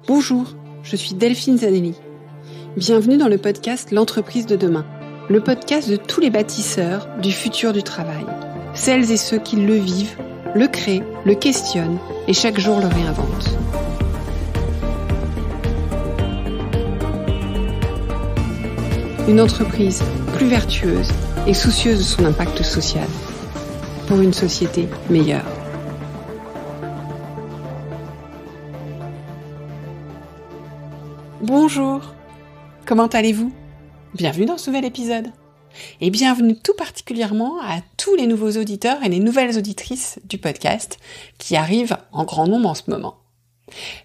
Bonjour, je suis Delphine Zanelli. Bienvenue dans le podcast L'entreprise de demain, le podcast de tous les bâtisseurs du futur du travail. Celles et ceux qui le vivent, le créent, le questionnent et chaque jour le réinventent. Une entreprise plus vertueuse et soucieuse de son impact social pour une société meilleure. Bonjour, comment allez-vous ? Bienvenue dans ce nouvel épisode. Et bienvenue tout particulièrement à tous les nouveaux auditeurs et les nouvelles auditrices du podcast qui arrivent en grand nombre en ce moment.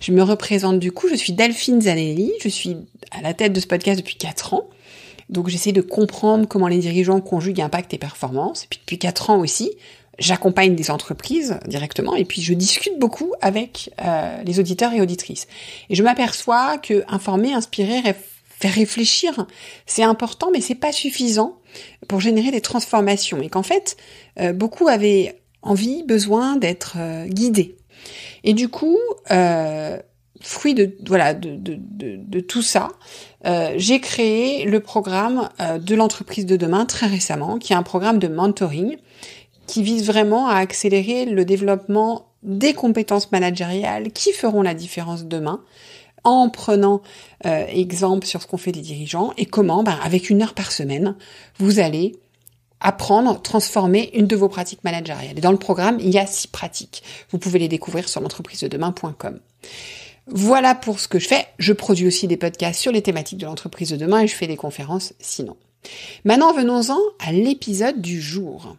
Je me représente du coup, je suis Delphine Zanelli, je suis à la tête de ce podcast depuis 4 ans. Donc j'essaie de comprendre comment les dirigeants conjuguent impact et performance. Et puis depuis 4 ans aussi, j'accompagne des entreprises directement et puis je discute beaucoup avec les auditeurs et auditrices. Et je m'aperçois que informer, inspirer, faire réfléchir, c'est important mais c'est pas suffisant pour générer des transformations. Et qu'en fait, beaucoup avaient envie, besoin d'être guidés. Et du coup, fruit de tout ça, j'ai créé le programme de l'entreprise de demain très récemment, qui est un programme de mentoring qui vise vraiment à accélérer le développement des compétences managériales qui feront la différence demain, en prenant exemple sur ce qu'ont fait les dirigeants et comment, avec 1 heure par semaine, vous allez apprendre, transformer une de vos pratiques managériales. Et dans le programme, il y a 6 pratiques. Vous pouvez les découvrir sur l'entreprisededemain.com. Voilà pour ce que je fais. Je produis aussi des podcasts sur les thématiques de l'entreprise de demain et je fais des conférences sinon. Maintenant, venons-en à l'épisode du jour.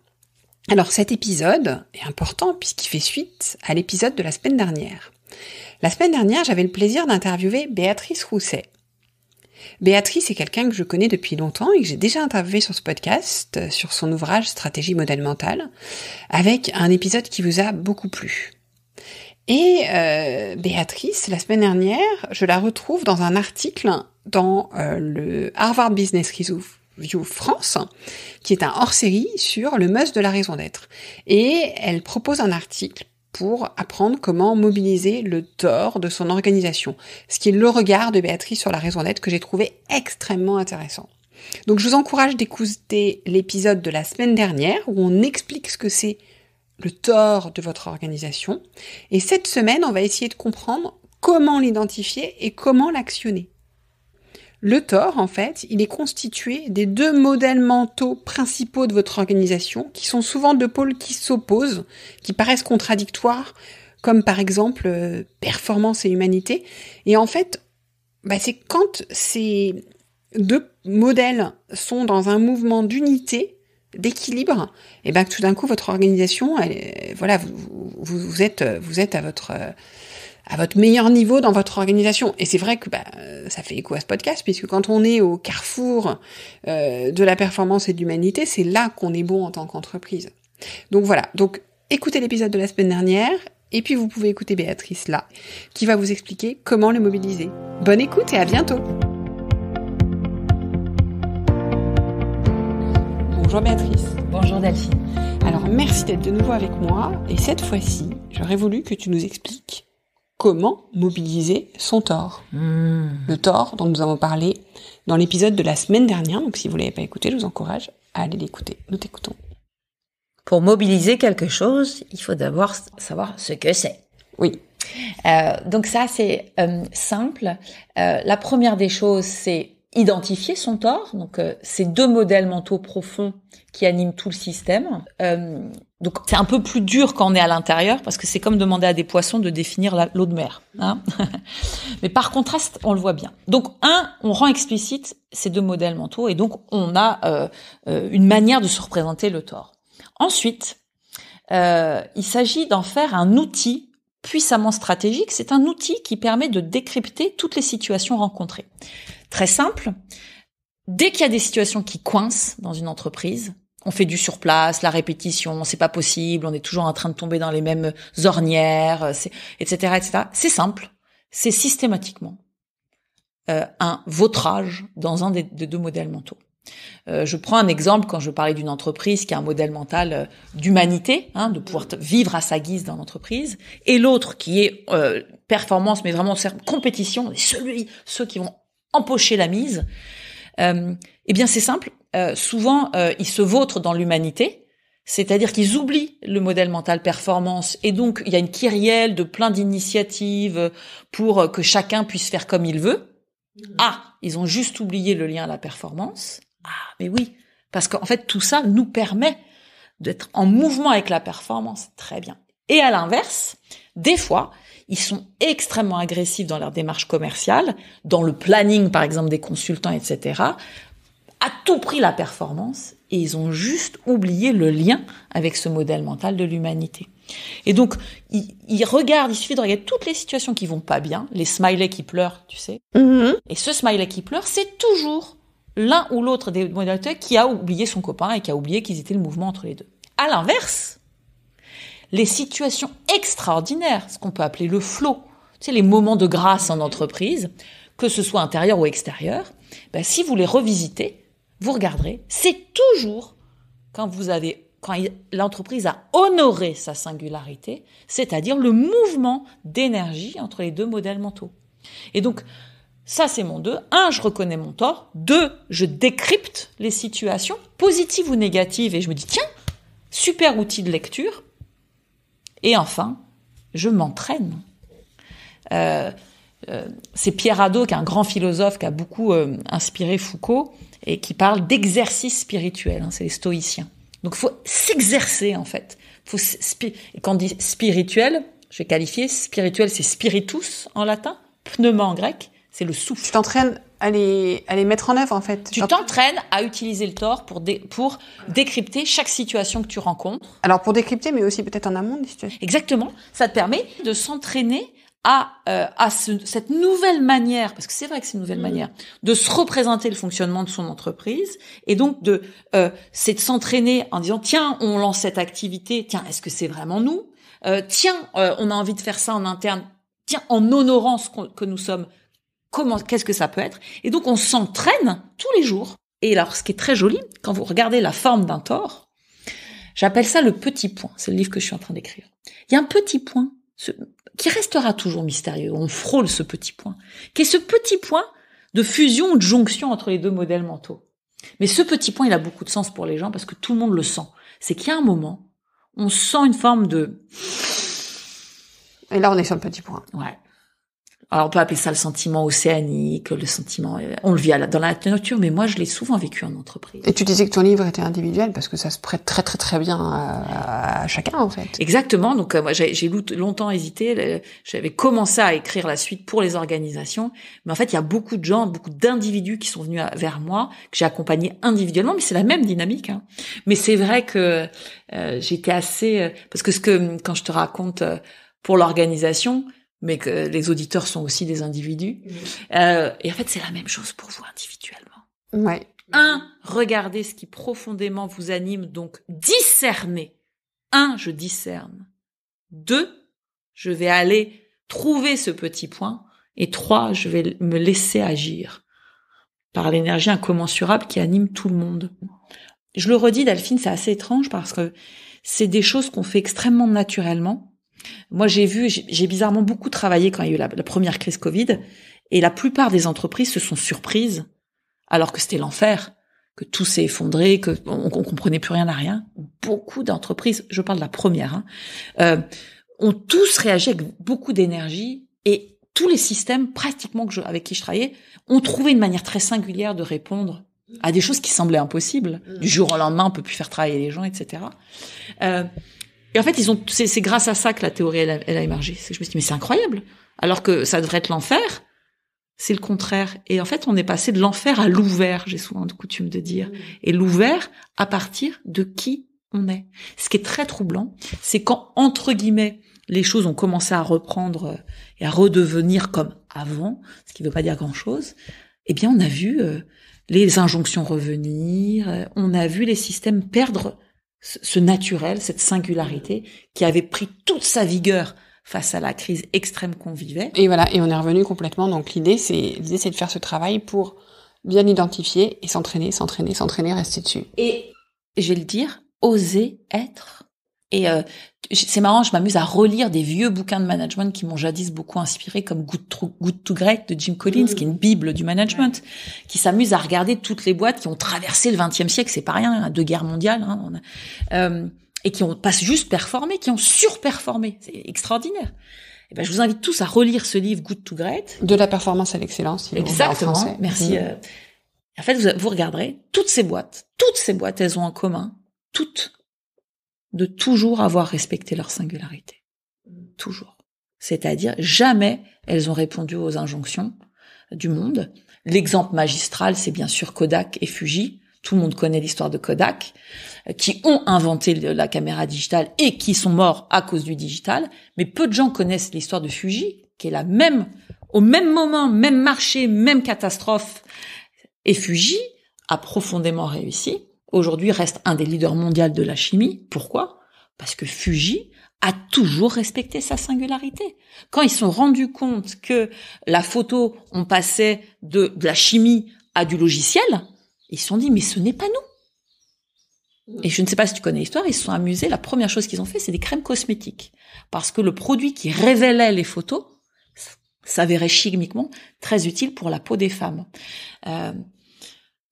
Alors cet épisode est important puisqu'il fait suite à l'épisode de la semaine dernière. La semaine dernière, j'avais le plaisir d'interviewer Béatrice Rousset. Béatrice est quelqu'un que je connais depuis longtemps et que j'ai déjà interviewé sur ce podcast, sur son ouvrage Stratégie modèle mental, avec un épisode qui vous a beaucoup plu. Et Béatrice, la semaine dernière, je la retrouve dans un article dans le Harvard Business Review France, qui est un hors-série sur le must de la raison d'être. Et elle propose un article pour apprendre comment mobiliser le tort de son organisation, ce qui est le regard de Béatrice sur la raison d'être que j'ai trouvé extrêmement intéressant. Donc je vous encourage d'écouter l'épisode de la semaine dernière où on explique ce que c'est le tort de votre organisation. Et cette semaine, on va essayer de comprendre comment l'identifier et comment l'actionner. Le tort, en fait, il est constitué des 2 modèles mentaux principaux de votre organisation, qui sont souvent 2 pôles qui s'opposent, qui paraissent contradictoires, comme par exemple performance et humanité. Et en fait, c'est quand ces 2 modèles sont dans un mouvement d'unité, d'équilibre, et que tout d'un coup votre organisation, vous êtes à votre meilleur niveau dans votre organisation. Et c'est vrai que ça fait écho à ce podcast, puisque quand on est au carrefour de la performance et de l'humanité, c'est là qu'on est bon en tant qu'entreprise. Donc voilà, donc écoutez l'épisode de la semaine dernière, et puis vous pouvez écouter Béatrice là, qui va vous expliquer comment le mobiliser. Bonne écoute et à bientôt. Bonjour Béatrice. Bonjour Delphine. Alors merci d'être de nouveau avec moi, et cette fois-ci, j'aurais voulu que tu nous expliques comment mobiliser son tort. Le tort dont nous avons parlé dans l'épisode de la semaine dernière. Donc si vous ne l'avez pas écouté, je vous encourage à aller l'écouter. Nous t'écoutons. Pour mobiliser quelque chose, il faut d'abord savoir ce que c'est. Oui. Donc ça, c'est simple. La première des choses, c'est identifier son tort. Donc ces 2 modèles mentaux profonds qui animent tout le système. Donc c'est un peu plus dur quand on est à l'intérieur parce que c'est comme demander à des poissons de définir l'eau de mer. Hein. Mais par contraste, on le voit bien. Donc on rend explicite ces 2 modèles mentaux et donc on a une manière de se représenter le tort. Ensuite, il s'agit d'en faire un outil puissamment stratégique. C'est un outil qui permet de décrypter toutes les situations rencontrées. Très simple. Dès qu'il y a des situations qui coincent dans une entreprise, on fait du surplace, la répétition, c'est pas possible, on est toujours en train de tomber dans les mêmes ornières, etc., etc. C'est simple. C'est systématiquement un vautrage dans un des 2 modèles mentaux. Je prends un exemple quand je parlais d'une entreprise qui a un modèle mental d'humanité, de pouvoir vivre à sa guise dans l'entreprise, et l'autre qui est performance, mais vraiment compétition, ceux qui vont empocher la mise. Eh bien, c'est simple. Souvent, ils se vautrent dans l'humanité, c'est-à-dire qu'ils oublient le modèle mental performance, et donc il y a une kyrielle de plein d'initiatives pour que chacun puisse faire comme il veut. Ils ont juste oublié le lien à la performance. Mais oui, parce qu'en fait, tout ça nous permet d'être en mouvement avec la performance. Très bien. Et à l'inverse, des fois, ils sont extrêmement agressifs dans leur démarche commerciale, dans le planning, par exemple, des consultants, etc., à tout prix la performance, et ils ont juste oublié le lien avec ce modèle mental de l'humanité. Et donc, ils regardent, il suffit de regarder toutes les situations qui vont pas bien, les smileys qui pleurent, tu sais. Et ce smiley qui pleure, c'est toujours l'un ou l'autre des modèles qui a oublié son copain et qui a oublié qu'ils étaient le mouvement entre les deux. À l'inverse, les situations extraordinaires, ce qu'on peut appeler le flow, tu sais, les moments de grâce en entreprise, que ce soit intérieur ou extérieur, si vous les revisitez, vous regarderez, c'est toujours quand l'entreprise a honoré sa singularité, c'est-à-dire le mouvement d'énergie entre les deux modèles mentaux. Et donc, ça, c'est mon 2. 1, je reconnais mon tort. 2, je décrypte les situations, positives ou négatives, et je me dis, tiens, super outil de lecture. Et enfin, je m'entraîne. C'est Pierre Hadot, qui est un grand philosophe, qui a beaucoup inspiré Foucault, et qui parle d'exercice spirituel. C'est les stoïciens. Donc, il faut s'exercer, en fait. Et quand on dit spirituel, je vais qualifier, spirituel, c'est spiritus en latin, pneuma en grec, c'est le souffle. Tu t'entraînes à les mettre en œuvre, en fait. Tu t'entraînes à utiliser le tort pour décrypter chaque situation que tu rencontres. Alors, pour décrypter, mais aussi peut-être en amont des situations. Exactement. Ça te permet de s'entraîner à cette nouvelle manière, parce que c'est vrai que c'est une nouvelle manière, de se représenter le fonctionnement de son entreprise, et donc c'est de s'entraîner en disant, tiens, on lance cette activité, tiens, est-ce que c'est vraiment nous? Tiens, on a envie de faire ça en interne, tiens, en honorant que nous sommes, qu'est-ce que ça peut être? Et donc, on s'entraîne tous les jours. Et alors, ce qui est très joli, quand vous regardez la forme d'un tort, j'appelle ça le petit point. C'est le livre que je suis en train d'écrire. Il y a un petit point qui restera toujours mystérieux. On frôle ce petit point, qui est ce petit point de fusion ou de jonction entre les deux modèles mentaux. Mais ce petit point, il a beaucoup de sens pour les gens parce que tout le monde le sent. C'est qu'il y a un moment, on sent une forme de... Et là, on est sur le petit point. Ouais. Alors, on peut appeler ça le sentiment océanique, le sentiment... On le vit dans la nature, mais moi, je l'ai souvent vécu en entreprise. Et tu disais que ton livre était individuel, parce que ça se prête très, très, très bien à chacun, en fait. Exactement. Donc, moi, j'ai longtemps hésité. J'avais commencé à écrire la suite pour les organisations. Mais en fait, il y a beaucoup de gens, beaucoup d'individus qui sont venus vers moi, que j'ai accompagnés individuellement, mais c'est la même dynamique. Mais c'est vrai que j'étais assez... Parce que quand je te raconte pour l'organisation... mais que les auditeurs sont aussi des individus. Et en fait, c'est la même chose pour vous individuellement. Ouais. 1, regardez ce qui profondément vous anime, donc discernez. 1, je discerne. 2, je vais aller trouver ce petit point. Et 3, je vais me laisser agir par l'énergie incommensurable qui anime tout le monde. Je le redis, Delphine, c'est assez étrange parce que c'est des choses qu'on fait extrêmement naturellement. Moi, j'ai bizarrement beaucoup travaillé quand il y a eu la première crise Covid, et la plupart des entreprises se sont surprises, alors que c'était l'enfer, que tout s'est effondré, que on comprenait plus rien à rien. Beaucoup d'entreprises, je parle de la première, ont tous réagi avec beaucoup d'énergie, et tous les systèmes, pratiquement avec qui je travaillais, ont trouvé une manière très singulière de répondre à des choses qui semblaient impossibles. Du jour au lendemain, on peut plus faire travailler les gens, etc. Et en fait, c'est grâce à ça que la théorie, elle a émergé. Je me suis dit, mais c'est incroyable. Alors que ça devrait être l'enfer, c'est le contraire. Et en fait, on est passé de l'enfer à l'ouvert, j'ai souvent de coutume de dire. Et l'ouvert à partir de qui on est. Ce qui est très troublant, c'est quand, entre guillemets, les choses ont commencé à reprendre et à redevenir comme avant, ce qui ne veut pas dire grand-chose, eh bien, on a vu les injonctions revenir, on a vu les systèmes perdre ce naturel, cette singularité qui avait pris toute sa vigueur face à la crise extrême qu'on vivait. Et voilà, et on est revenu complètement. Donc l'idée c'est de faire ce travail pour bien identifier et s'entraîner, rester dessus. Et je vais le dire, oser être. Et c'est marrant, je m'amuse à relire des vieux bouquins de management qui m'ont jadis beaucoup inspiré, comme Good to Great de Jim Collins, qui est une bible du management, qui s'amuse à regarder toutes les boîtes qui ont traversé le XXe siècle, c'est pas rien, 2 guerres mondiales, et qui ont pas juste performé, qui ont surperformé. C'est extraordinaire. Et ben, je vous invite tous à relire ce livre Good to Great. De la performance à l'excellence. Exactement. Merci. En fait, vous regarderez toutes ces boîtes, elles ont en commun, toutes, de toujours avoir respecté leur singularité. Toujours. C'est-à-dire, jamais elles ont répondu aux injonctions du monde. L'exemple magistral, c'est bien sûr Kodak et Fuji. Tout le monde connaît l'histoire de Kodak, qui ont inventé la caméra digitale et qui sont morts à cause du digital. Mais peu de gens connaissent l'histoire de Fuji, qui est au même moment, même marché, même catastrophe. Et Fuji a profondément réussi. Aujourd'hui, reste un des leaders mondiaux de la chimie. Pourquoi ? Parce que Fuji a toujours respecté sa singularité. Quand ils se sont rendus compte que la photo, on passait de la chimie à du logiciel, ils se sont dit, mais ce n'est pas nous. Et je ne sais pas si tu connais l'histoire, ils se sont amusés. La première chose qu'ils ont fait, c'est des crèmes cosmétiques. Parce que le produit qui révélait les photos s'avérait chimiquement très utile pour la peau des femmes.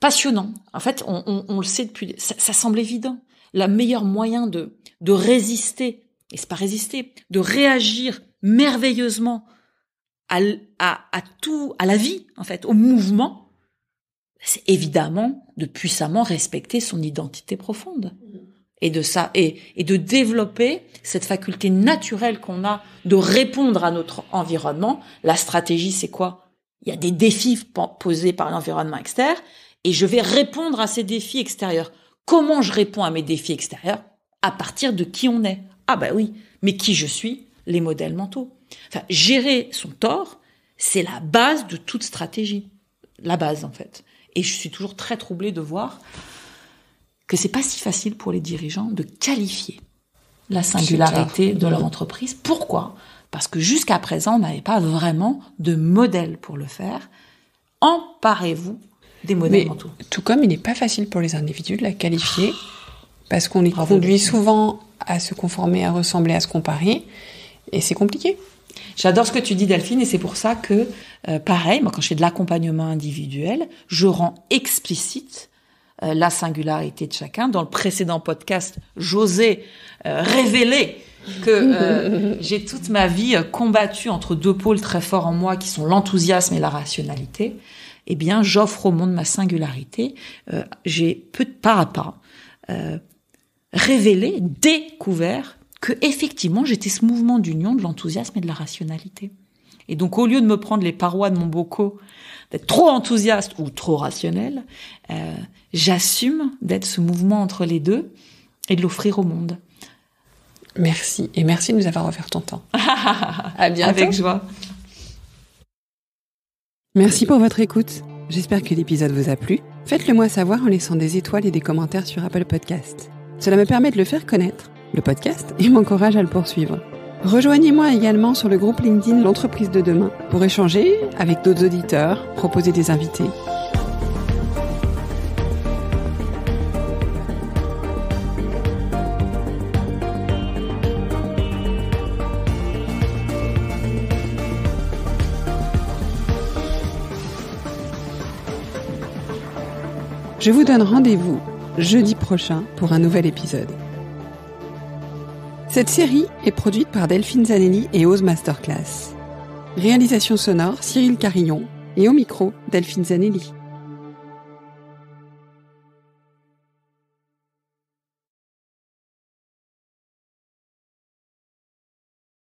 Passionnant. En fait, on le sait depuis, ça semble évident. Le meilleur moyen de résister, et c'est pas résister, de réagir merveilleusement à tout, à la vie, en fait, au mouvement, c'est évidemment de puissamment respecter son identité profonde. Et de ça, et de développer cette faculté naturelle qu'on a de répondre à notre environnement. La stratégie, c'est quoi? Il y a des défis posés par l'environnement extérieur, et je vais répondre à ces défis extérieurs. Comment je réponds à mes défis extérieurs? À partir de qui on est. Ah bah oui, mais qui je suis? Les modèles mentaux. Enfin, gérer son tort, c'est la base de toute stratégie. La base, en fait. Et je suis toujours très troublée de voir que c'est pas si facile pour les dirigeants de qualifier la singularité de leur entreprise. Pourquoi? Parce que jusqu'à présent, on n'avait pas vraiment de modèle pour le faire. Emparez-vous des modèles mentaux. Tout comme il n'est pas facile pour les individus de la qualifier, parce qu'on les conduit souvent à se conformer, à ressembler, à se comparer, et c'est compliqué. J'adore ce que tu dis, Delphine, et c'est pour ça que, pareil, moi, quand je fais de l'accompagnement individuel, je rends explicite la singularité de chacun. Dans le précédent podcast, j'osais révéler que j'ai toute ma vie combattu entre 2 pôles très forts en moi, qui sont l'enthousiasme et la rationalité. Eh bien, j'offre au monde ma singularité. J'ai pas à pas révélé, découvert que effectivement j'étais ce mouvement d'union de l'enthousiasme et de la rationalité. Et donc, au lieu de me prendre les parois de mon boco, d'être trop enthousiaste ou trop rationnel, j'assume d'être ce mouvement entre les deux et de l'offrir au monde. Merci, et merci de nous avoir offert ton temps. À bientôt. Avec joie. Merci pour votre écoute. J'espère que l'épisode vous a plu. Faites-le moi savoir en laissant des étoiles et des commentaires sur Apple Podcast. Cela me permet de le faire connaître, le podcast, et m'encourage à le poursuivre. Rejoignez-moi également sur le groupe LinkedIn L'Entreprise de demain pour échanger avec d'autres auditeurs, proposer des invités. Je vous donne rendez-vous jeudi prochain pour un nouvel épisode. Cette série est produite par Delphine Zanelli et Ose Masterclass. Réalisation sonore Cyril Carillon et au micro Delphine Zanelli.